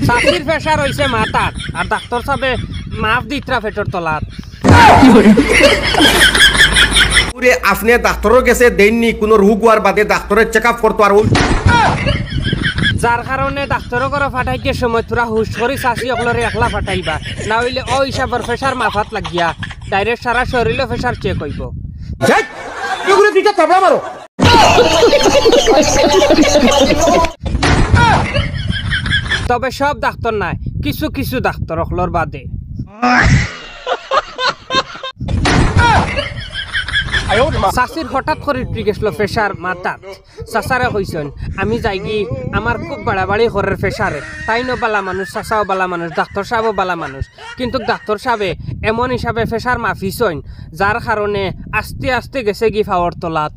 চাষির প্রেসার হইছে মাথাত আর ডাক্তার সাহেবে মাফ দিতরা পেটের তলাত। আপনি ডাক্তারের কাছে দেননি কোন রোগ হওয়ার বাদে ডাক্তারের চেক আপ করতো আর যার কারণে ডাক্তারও করে ফাটাইতে সময় তোরা হুশ করে চাষি অকলরে একলা ফাটাইবা, না হইলে ও হিসাবের প্রেসার মাথাত লাগিয়া ডাইরেক্ট সারা শরীরে প্রেসার চেক হইব। তবে সব ডাক্তার নাই, কিছু কিছু ডাক্তার অকলর বাদে। চাষির হঠাৎ করে উঠে গেছিল প্রেসার মাথাত। চাচারে কইছেন আমি যাই কি আমার খুব বাড়াবাড়ি ঘরের প্রেসারে, তাইনও বালা মানুষ, চাচাও বালা মানুষ, ডাক্তার সাহেবও বালা মানুষ, কিন্তু ডাক্তার সাহেবে এমন হিসাবে প্রেসার মাফিছইন যার কারণে আস্তে আস্তে গেছে কি ফাওয়ার তলাত।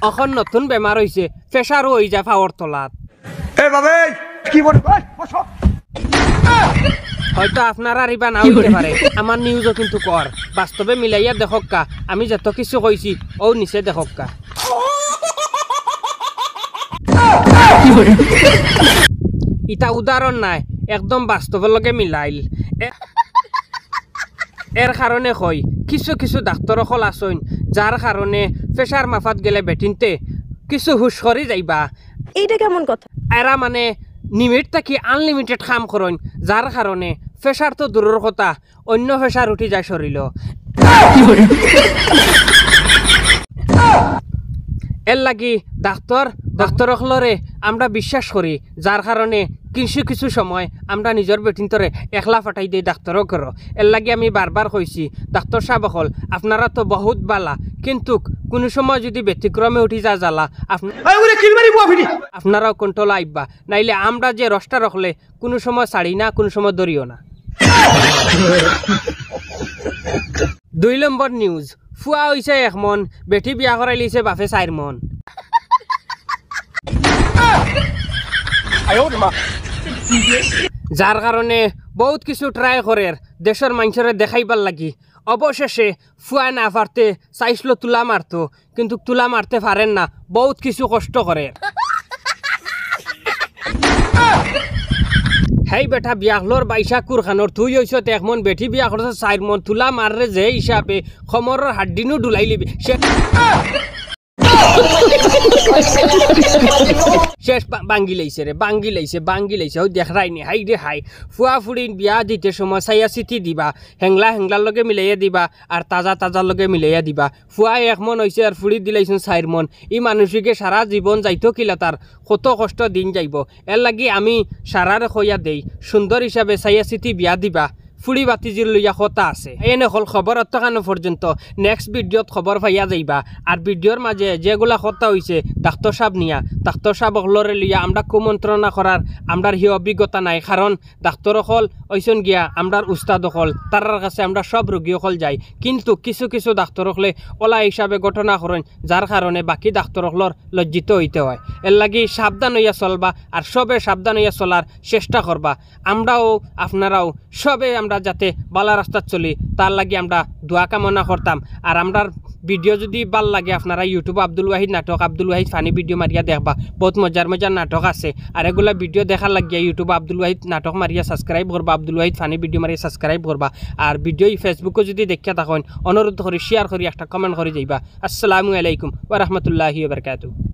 এখন নতুন বেমার হইছে, প্রেসারও হয়ে যায় ফাওয়ার তলাত। হয়তো আপনারা রিবা না হইতে পারে, আমার নিউজও কিন্তু কর বাস্তবে মিলাইয়া দেখক্কা, আমি যত কিছু কইছি ও নিচে দেখক্কা। ইটা উদাহরণ নাই, একদম বাস্তবের লগে মিলাইল। এর কারণে কই কিছু কিছু ডাক্তার সকল আসইন যার কারণে প্রেসার মাফাত গেলে বেটিনতে কিছু হুশ করে যাইবা। এইটা কেমন কথা? এরা মানে লিমিট থাকি আনলিমিটেড কাম করেন, যার কারণে প্রেসার তো দূরের কথা অন্য প্রেসার উঠি যায় শরীর। এর লাগি ডাক্তার হলরে আমরা বিশ্বাস করি, যার কারণে কিছু কিছু সময় আমরা নিজের বেটিনতরে একলা ফাটাই দিই ডাক্তারও করো। এর লাগি আমি বারবার কইছি ডাক্তার সাহেব হল আপনারা তো বহুত বালা, কিন্তু কোনো সময় যদি ব্যতিক্রমে উঠি যা জ্বালা আপনারাও কন্ট্রোল আইবা, নাইলে আমরা যে রসটা রাখলে কোনো সময় ছাড়ি না, কোনো সময় ধরিও না। 2 নম্বর নিউজ, ফুয়া হইছে 1 মন, বেটি বিয়া করাই লিছে বাপে 4 মন। যার কারণে বহুত কিছু ট্রাই করে দেশের মানুষের দেখাইবার লাগি, অবশেষে ফুয়া না পারতে চাইছিল তুলা মারতো, কিন্তু তুলা মারতে পারেন না, বহুত কিছু কষ্ট করে। হেই বেটা বিয়া হলোর 22 কুরখানোর তুই হইছ 1 মন, বেটি বিয়া করছ 4 মন, তুলা মাররে যে হিসাবে খমরের হাড্ডিনও ডুলাই লিবি শেষ বাঙ্গি লাইছে রে, বাঙ্গি লাইছে ও দেখাই নি। হাই রে হাই, ফুয়া ফুড়ি বিয়া দিতে সময় চাইয়া চিঠি দিবা, হেংলার লগে মিলাইয়া দিবা আর তাজার লগে মিলাইয়া দিবা। ফুয়া 1 মন হয়েছে আর ফুড়ি দিলাইছেন 4 মন, ই মানুষকে সারা জীবন যাইতো কিলা তার কত কষ্ট দিন যাইব। এর লাগি আমি সারারে কইয়া দেই সুন্দর হিসাবে চাইয়া চিঠি বিয়া দিবা। ফুড়ি বাতিজির লইয়া কথা আছে, এনে হল খবর অতখানো পর্যন্ত। নেক্সট ভিডিওত খবর পাইয়া যাইবা। আর ভিডিওর মাঝে যেগুলা কথা হইছে ডাক্তার সাহেব নিয়া, ডাক্তার সাহেব হলরে লইয়া আমরা কুমন্ত্রণা করার আমরার হি অভিজ্ঞতা নাই, কারণ ডাক্তার হল ওইসন গিয়া আমরার উস্তাদ হল তার কাছে আমরা সব রোগী হল যাই, কিন্তু কিছু কিছু ডাক্তার হলে ওলা হিসাবে ঘটনা করেন, যার কারণে বাকি ডাক্তার হলর লজ্জিত হইতে হয়। এর লাগি সাবধান হইয়া চলবা আর সবে সাবধান হইয়া চলার চেষ্টা করবা। আমরাও আপনারাও সবে আমরা যাতে বালা রাস্তা চলি তার লাগি আমরা দোয়া কামনা করতাম। আর আমরার ভিডিও যদি ভাল লাগে আপনারা ইউটিউব আব্দুল ওয়াহিদ নাটক, আব্দুল ওয়াহিদ ফানি ভিডিও মারিয়া দেখবা, বহুত মজার নাটক আছে। আর এগুলা ভিডিও দেখার লাগিয়া ইউটিউব আব্দুল ওয়াহিদ নাটক মারিয়া সাবস্ক্রাইব করবা, আব্দুল ওয়াহিদ ফানি ভিডিও মারিয়া সাবস্ক্রাইব করবা। আর ভিডিও ফেসবুকে যদি দেখিয়া থাকেন অনুরোধ করি শেয়ার করি, একটা কমেন্ট করে যাইবা। আসসালামু আলাইকুম ওয়া রাহমাতুল্লাহি ওয়া বারাকাতুহু।